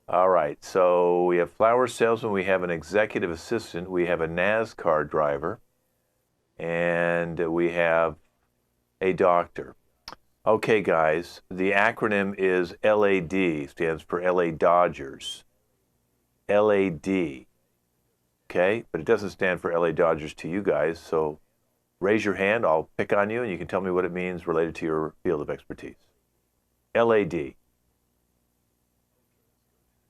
All right, so we have flower salesman, we have an executive assistant, we have a NASCAR driver, and we have a doctor. Okay, guys, the acronym is L.A.D, stands for L.A. Dodgers. L.A.D. Okay, but it doesn't stand for L.A. Dodgers to you guys, so raise your hand, I'll pick on you, and you can tell me what it means related to your field of expertise. L.A.D.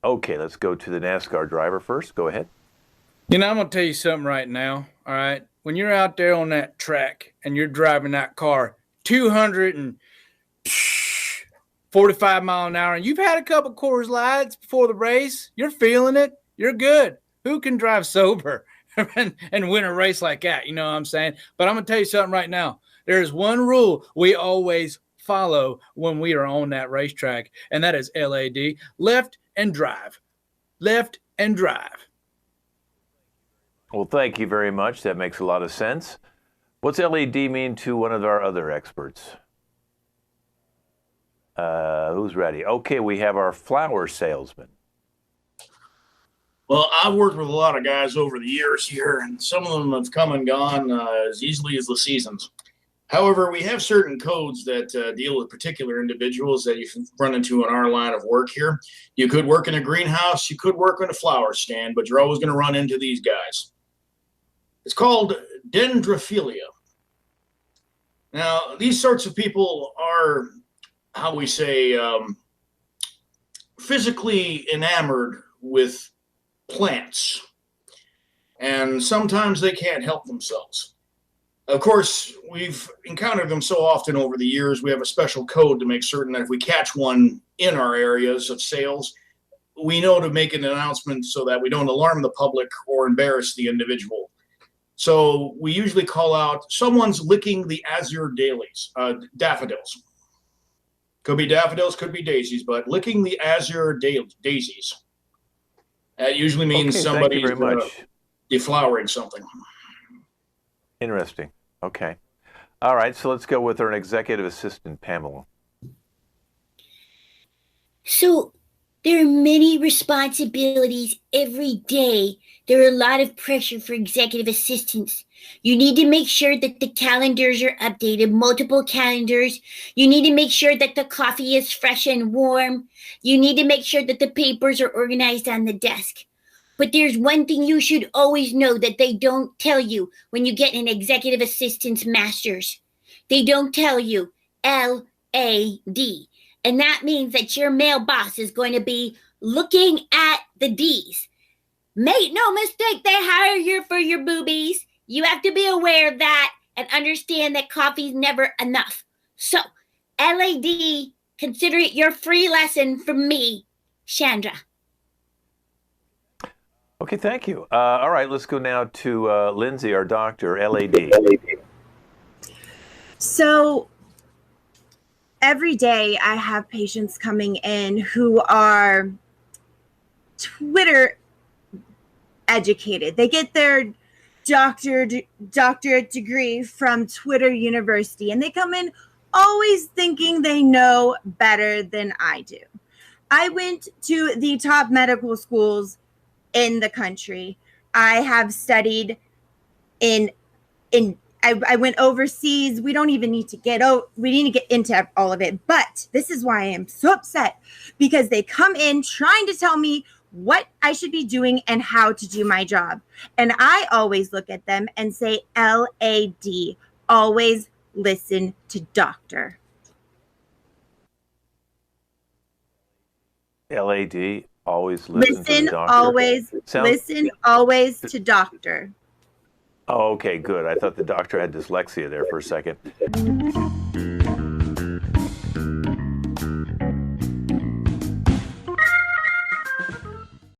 Okay, let's go to the NASCAR driver first. Go ahead. You know, I'm going to tell you something right now, all right? When you're out there on that track and you're driving that car 245 mile an hour, and you've had a couple Coors Lights before the race, you're feeling it, you're good. Who can drive sober and win a race like that? You know what I'm saying? But I'm going to tell you something right now. There's one rule we always follow when we are on that racetrack, and that is L.A.D, left and drive. Left and drive. Well, thank you very much. That makes a lot of sense. What's L.A.D mean to one of our other experts? Who's ready? Okay, we have our flower salesman. Well, I've worked with a lot of guys over the years here, and some of them have come and gone as easily as the seasons. However, we have certain codes that deal with particular individuals that you can run into in our line of work here. You could work in a greenhouse, you could work in a flower stand, but you're always going to run into these guys. It's called dendrophilia. Now, these sorts of people are, how we say, physically enamored with plants, and sometimes they can't help themselves. Of course, we've encountered them so often over the years, we have a special code to make certain that if we catch one in our areas of sales, we know to make an announcement so that we don't alarm the public or embarrass the individual. So we usually call out, someone's licking the azure daffodils. Could be daffodils, could be daisies, but licking the azure daisies. That usually means somebody's deflowering something. Interesting. Okay. All right, so let's go with our executive assistant, Pamela. So there are many responsibilities every day. There are a lot of pressure for executive assistants. You need to make sure that the calendars are updated, multiple calendars. You need to make sure that the coffee is fresh and warm. You need to make sure that the papers are organized on the desk. But there's one thing you should always know that they don't tell you when you get an executive assistant's master's. They don't tell you L.A.D. And that means that your male boss is going to be looking at the D's. Make no mistake, they hire you for your boobies. You have to be aware of that and understand that coffee's never enough. So, L.A.D., consider it your free lesson from me, Chandra. Okay, thank you. All right, let's go now to Lindsey, our doctor, L.A.D. So every day I have patients coming in who are Twitter educated. They get their doctorate degree from Twitter University, and they come in always thinking they know better than I do. I went to the top medical schools in the country. I have studied I went overseas. We don't even need to get into all of it, but this is why I am so upset, because they come in trying to tell me what I should be doing and how to do my job. And I always look at them and say, L.A.D., always listen to doctor. L.A.D., always listen to the doctor. Listen always to doctor. Oh, okay, good. I thought the doctor had dyslexia there for a second.